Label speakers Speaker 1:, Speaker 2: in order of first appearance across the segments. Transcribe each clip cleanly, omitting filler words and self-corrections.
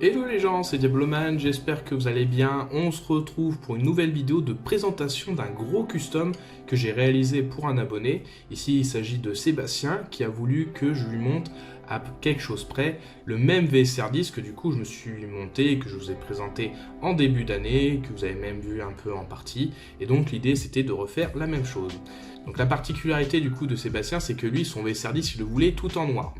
Speaker 1: Hello les gens, c'est Diabloman, j'espère que vous allez bien. On se retrouve pour une nouvelle vidéo de présentation d'un gros custom que j'ai réalisé pour un abonné. Ici il s'agit de Sébastien qui a voulu que je lui monte à quelque chose près le même VSR10 que du coup je me suis monté et que je vous ai présenté en début d'année, que vous avez même vu un peu en partie. Et donc l'idée c'était de refaire la même chose. Donc la particularité du coup de Sébastien, c'est que lui son VSR10 il le voulait tout en noir.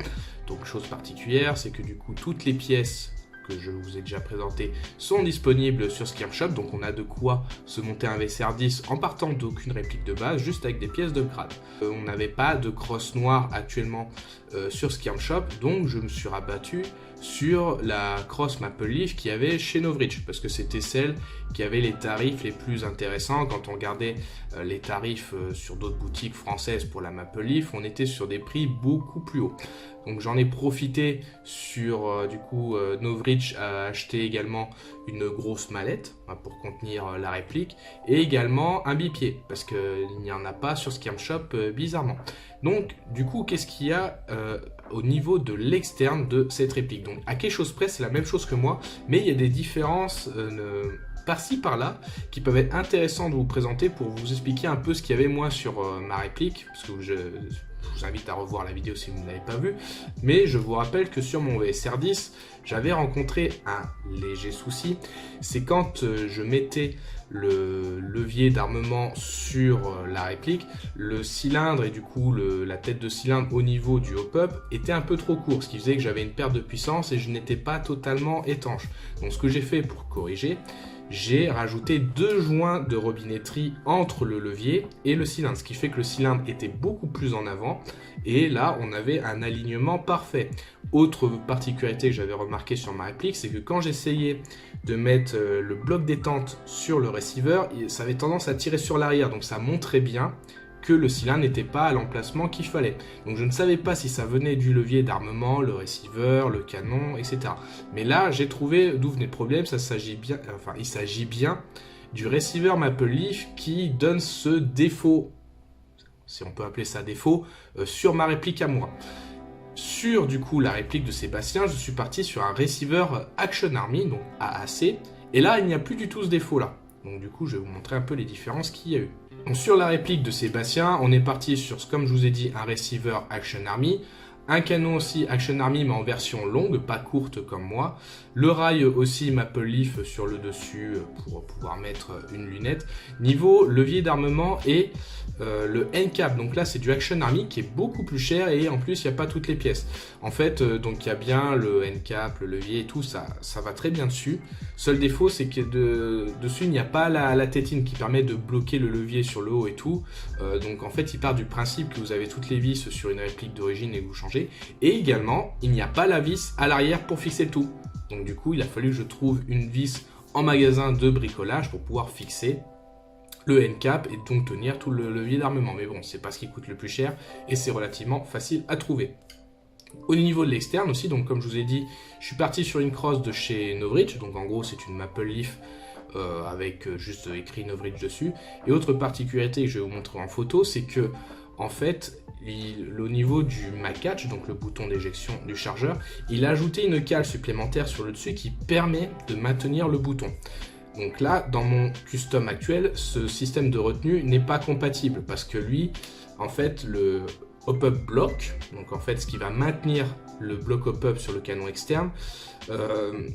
Speaker 1: Donc chose particulière, c'est que du coup toutes les pièces que je vous ai déjà présenté sont disponibles sur Skirmshop, donc on a de quoi se monter un VSR10 en partant d'aucune réplique de base, juste avec des pièces d'upgrade. On n'avait pas de crosse noire actuellement sur Skirmshop, donc je me suis rabattu sur la cross Maple Leaf qu'il y avait chez Novridge, parce que c'était celle qui avait les tarifs les plus intéressants. Quand on regardait les tarifs sur d'autres boutiques françaises pour la Maple Leaf, on était sur des prix beaucoup plus hauts. Donc j'en ai profité sur Novridge a acheté également une grosse mallette pour contenir la réplique et également un bipied parce qu'il n'y en a pas sur Skirmshop bizarrement. Donc du coup qu'est-ce qu'il y a au niveau de l'externe de cette réplique? Donc à quelque chose près c'est la même chose que moi, mais il y a des différences par-ci par-là qui peuvent être intéressantes de vous présenter pour vous expliquer un peu ce qu'il y avait moi sur ma réplique, parce que je vous invite à revoir la vidéo si vous ne l'avez pas vue, mais je vous rappelle que sur mon VSR10, j'avais rencontré un léger souci, c'est quand je mettais le levier d'armement sur la réplique, le cylindre et du coup la tête de cylindre au niveau du hop-up était un peu trop court, ce qui faisait que j'avais une perte de puissance et je n'étais pas totalement étanche. Donc ce que j'ai fait pour corriger, j'ai rajouté deux joints de robinetterie entre le levier et le cylindre, ce qui fait que le cylindre était beaucoup plus en avant et là on avait un alignement parfait. Autre particularité que j'avais remarqué sur ma réplique, c'est que quand j'essayais de mettre le bloc détente sur le receiver, ça avait tendance à tirer sur l'arrière, donc ça montrait bien que le cylindre n'était pas à l'emplacement qu'il fallait. Donc je ne savais pas si ça venait du levier d'armement, le receiver, le canon, etc. Mais là, j'ai trouvé d'où venait le problème. Il s'agit bien du receiver Maple Leaf qui donne ce défaut, si on peut appeler ça défaut, sur ma réplique à moi. Sur du coup la réplique de Sébastien, je suis parti sur un receiver Action Army, donc AAC. Et là, il n'y a plus du tout ce défaut là. Donc du coup, je vais vous montrer un peu les différences qu'il y a eu. Donc, sur la réplique de Sébastien, on est parti sur, comme je vous ai dit, un receiver Action Army, un canon aussi Action Army mais en version longue, pas courte comme moi, le rail aussi Maple Leaf sur le dessus pour pouvoir mettre une lunette. Niveau levier d'armement et le N-cap, donc là c'est du Action Army qui est beaucoup plus cher et en plus il n'y a pas toutes les pièces. En fait donc il y a bien le N-cap, le levier et tout, ça va très bien dessus. Seul défaut c'est que dessus il n'y a pas la tétine qui permet de bloquer le levier sur le haut et tout. Donc en fait il part du principe que vous avez toutes les vis sur une réplique d'origine et que vous changez. Et également il n'y a pas la vis à l'arrière pour fixer le tout. Donc du coup il a fallu que je trouve une vis en magasin de bricolage pour pouvoir fixer le N-cap et donc tenir tout le levier d'armement. Mais bon, c'est pas ce qui coûte le plus cher et c'est relativement facile à trouver. Au niveau de l'externe aussi, donc comme je vous ai dit, je suis parti sur une crosse de chez Novridge. Donc en gros, c'est une Maple Leaf avec juste écrit Novridge dessus. Et autre particularité que je vais vous montrer en photo, c'est que en fait, au niveau du Mac-Catch, donc le bouton d'éjection du chargeur, il a ajouté une cale supplémentaire sur le dessus qui permet de maintenir le bouton. Donc là, dans mon custom actuel, ce système de retenue n'est pas compatible parce que lui, en fait, le hop-up block, donc en fait, ce qui va maintenir le bloc hop-up sur le canon externe,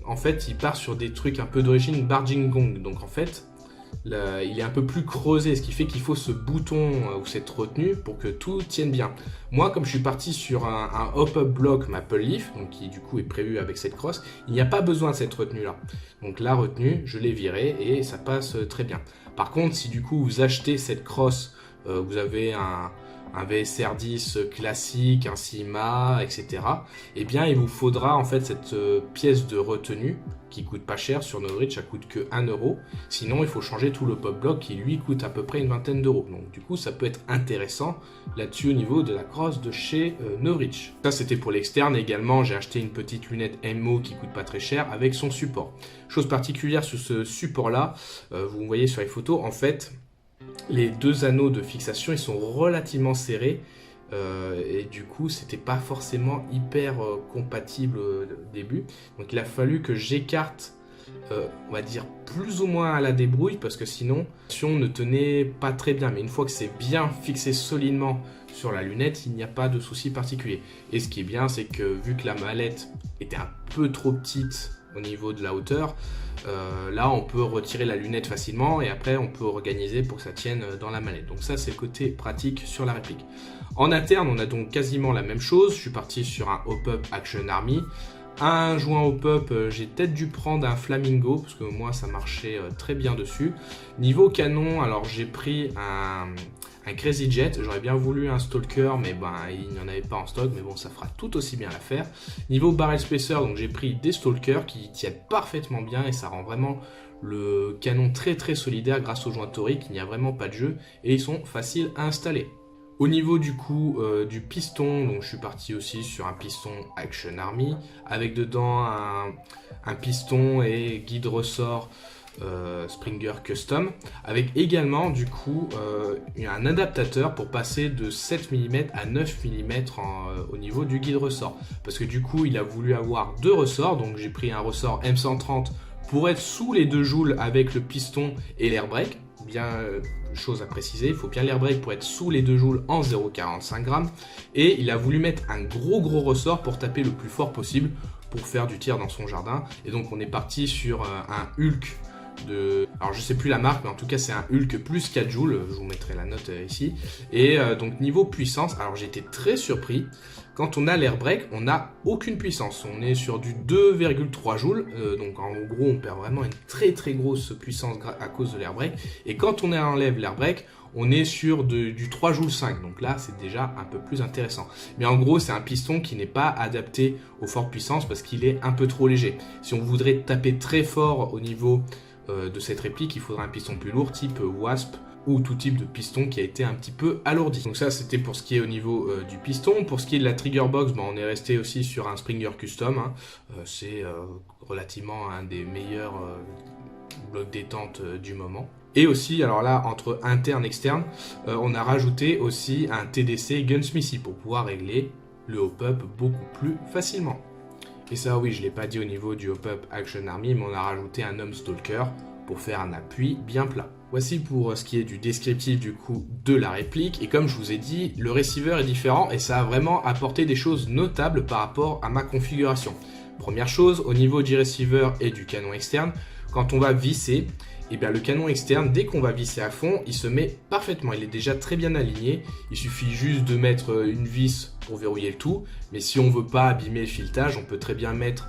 Speaker 1: en fait, il part sur des trucs un peu d'origine Barging Gong. Donc en fait, là, il est un peu plus creusé, ce qui fait qu'il faut ce bouton ou cette retenue pour que tout tienne bien. Moi, comme je suis parti sur un hop-up block Maple Leaf, donc qui du coup est prévu avec cette crosse, il n'y a pas besoin de cette retenue là. Donc la retenue, je l'ai virée et ça passe très bien. Par contre, si du coup vous achetez cette crosse, vous avez un VSR10 classique, un Sigma, etc. Eh bien, il vous faudra en fait cette pièce de retenue qui coûte pas cher sur Novridge, ça coûte que 1 €. Sinon, il faut changer tout le pop block qui lui coûte à peu près une vingtaine d'euros. Donc, du coup, ça peut être intéressant là-dessus au niveau de la crosse de chez Novridge. Ça, c'était pour l'externe. Également, j'ai acheté une petite lunette MO qui coûte pas très cher avec son support. Chose particulière sur ce support-là, vous voyez sur les photos, en fait, les deux anneaux de fixation ils sont relativement serrés et du coup c'était pas forcément hyper compatible au début. Donc il a fallu que j'écarte, on va dire plus ou moins à la débrouille, parce que sinon on ne tenait pas très bien. Mais une fois que c'est bien fixé solidement sur la lunette, il n'y a pas de souci particulier. Et ce qui est bien, c'est que vu que la mallette était un peu trop petite au niveau de la hauteur, là on peut retirer la lunette facilement et après on peut organiser pour que ça tienne dans la mallette. Donc ça c'est le côté pratique sur la réplique. En interne on a donc quasiment la même chose. Je suis parti sur un Hop-Up Action Army. Un joint Hop-Up, j'ai peut-être dû prendre un Flamingo parce que moi ça marchait très bien dessus. Niveau canon, alors j'ai pris un Crazy Jet. J'aurais bien voulu un Stalker, mais ben il n'y en avait pas en stock, mais bon ça fera tout aussi bien l'affaire. Niveau Barrel Spacer, donc j'ai pris des Stalkers qui tiennent parfaitement bien et ça rend vraiment le canon très très solidaire grâce au joint torique. Il n'y a vraiment pas de jeu et ils sont faciles à installer. Au niveau du coup du piston, donc je suis parti aussi sur un piston Action Army avec dedans un piston et guide ressort Springer Custom, avec également du coup un adaptateur pour passer de 7 mm à 9 mm au niveau du guide ressort, parce que du coup il a voulu avoir deux ressorts. Donc j'ai pris un ressort M130 pour être sous les 2 joules avec le piston et l'air brake. Bien chose à préciser, il faut bien l'air brake pour être sous les 2 joules en 0,45 g, et il a voulu mettre un gros ressort pour taper le plus fort possible pour faire du tir dans son jardin. Et donc on est parti sur un Hulk alors je sais plus la marque, mais en tout cas c'est un Hulk plus 4 joules, je vous mettrai la note ici. Et donc niveau puissance, alors j'ai été très surpris. Quand on a l'air brake, on n'a aucune puissance, on est sur du 2,3 joules, donc en gros on perd vraiment une très grosse puissance à cause de l'air brake. Et quand on enlève l'air brake, on est sur du 3 joules 5, donc là c'est déjà un peu plus intéressant. Mais en gros c'est un piston qui n'est pas adapté aux fortes puissances parce qu'il est un peu trop léger. Si on voudrait taper très fort au niveau de cette réplique, il faudra un piston plus lourd type Wasp ou tout type de piston qui a été un petit peu alourdi. Donc ça c'était pour ce qui est au niveau du piston. Pour ce qui est de la trigger box, on est resté aussi sur un Springer Custom, hein. C'est relativement un des meilleurs blocs détente du moment. Et aussi, alors là, entre interne et externe, on a rajouté aussi un TDC Gunsmithy pour pouvoir régler le hop-up beaucoup plus facilement. Et ça, oui, je ne l'ai pas dit au niveau du Hop-Up Action Army, mais on a rajouté un Homme Stalker pour faire un appui bien plat. Voici pour ce qui est du descriptif du coup de la réplique. Et comme je vous ai dit, le receiver est différent et ça a vraiment apporté des choses notables par rapport à ma configuration. Première chose, au niveau du receiver et du canon externe, quand on va visser, et bien le canon externe, dès qu'on va visser à fond, il se met parfaitement. Il est déjà très bien aligné. Il suffit juste de mettre une vis pour verrouiller le tout. Mais si on ne veut pas abîmer le filetage, on peut très bien mettre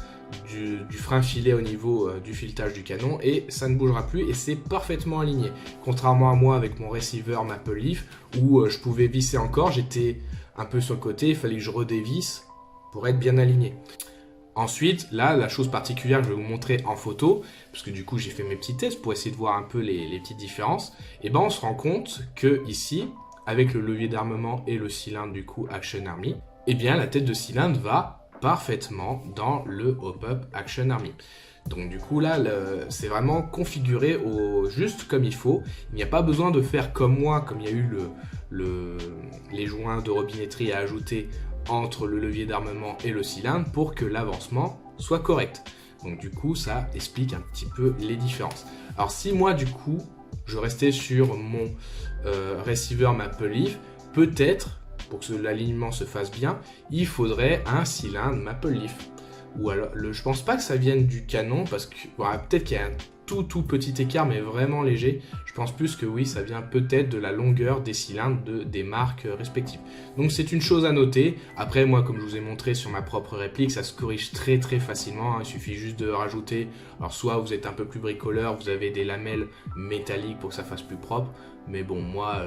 Speaker 1: du frein filet au niveau du filetage du canon et ça ne bougera plus et c'est parfaitement aligné. Contrairement à moi avec mon receiver Maple Leaf où je pouvais visser encore, j'étais un peu sur le côté, il fallait que je redévisse pour être bien aligné. Ensuite, là, la chose particulière que je vais vous montrer en photo, parce que du coup j'ai fait mes petits tests pour essayer de voir un peu les petites différences, et ben on se rend compte que ici, avec le levier d'armement et le cylindre du coup Action Army, et bien la tête de cylindre va parfaitement dans le Hop-Up Action Army. Donc du coup là, c'est vraiment configuré juste comme il faut. Il n'y a pas besoin de faire comme moi, comme il y a eu les joints de robinetterie à ajouter entre le levier d'armement et le cylindre pour que l'avancement soit correct. Donc du coup, ça explique un petit peu les différences. Alors si moi du coup, je restais sur mon receiver Maple Leaf, peut-être, pour que l'alignement se fasse bien, il faudrait un cylindre Maple Leaf. Ou alors, je pense pas que ça vienne du canon, parce que peut-être qu'il y a un tout petit écart, mais vraiment léger. Je pense plus que oui, ça vient peut-être de la longueur des cylindres des marques respectives. Donc c'est une chose à noter. Après, moi, comme je vous ai montré sur ma propre réplique, ça se corrige très facilement. Il suffit juste de rajouter, alors soit vous êtes un peu plus bricoleur, vous avez des lamelles métalliques pour que ça fasse plus propre. Mais bon, moi,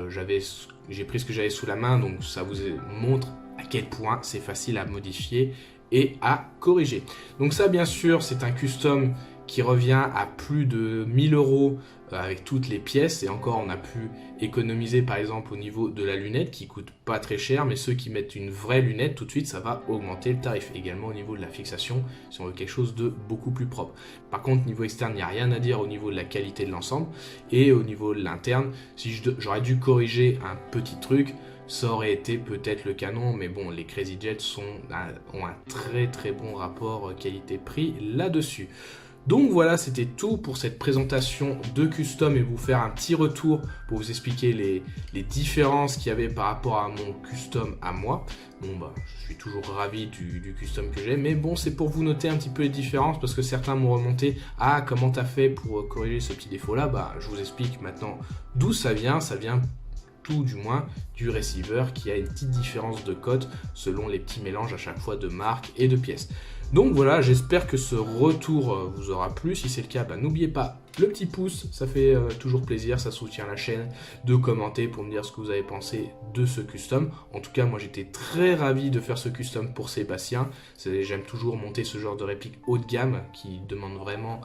Speaker 1: j'ai pris ce que j'avais sous la main, donc ça vous montre à quel point c'est facile à modifier et à corriger. Donc ça, bien sûr, c'est un custom qui revient à plus de 1000 € avec toutes les pièces, et encore on a pu économiser par exemple au niveau de la lunette qui coûte pas très cher, mais ceux qui mettent une vraie lunette tout de suite ça va augmenter le tarif. Également au niveau de la fixation si on veut quelque chose de beaucoup plus propre. Par contre niveau externe il n'y a rien à dire au niveau de la qualité de l'ensemble, et au niveau de l'interne si j'aurais dû corriger un petit truc, ça aurait été peut-être le canon, mais bon, les Crazy Jets ont un très très bon rapport qualité-prix là-dessus. Donc voilà, c'était tout pour cette présentation de custom et vous faire un petit retour pour vous expliquer les différences qu'il y avait par rapport à mon custom à moi. Bon bah, je suis toujours ravi du custom que j'ai, mais bon, c'est pour vous noter un petit peu les différences parce que certains m'ont remonté « Ah, comment t'as fait pour corriger ce petit défaut-là » Bah, je vous explique maintenant d'où ça vient tout du moins du receiver qui a une petite différence de cote selon les petits mélanges à chaque fois de marques et de pièces. Donc voilà, j'espère que ce retour vous aura plu. Si c'est le cas, bah, n'oubliez pas le petit pouce, ça fait toujours plaisir, ça soutient la chaîne, de commenter pour me dire ce que vous avez pensé de ce custom. En tout cas, moi j'étais très ravi de faire ce custom pour Sébastien. J'aime toujours monter ce genre de réplique haut de gamme qui demande vraiment...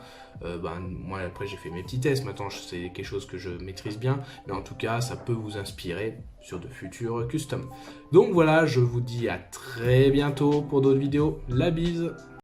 Speaker 1: moi après j'ai fait mes petits tests, maintenant c'est quelque chose que je maîtrise bien, mais en tout cas ça peut vous inspirer sur de futurs customs. Donc voilà, je vous dis à très bientôt pour d'autres vidéos, la bise!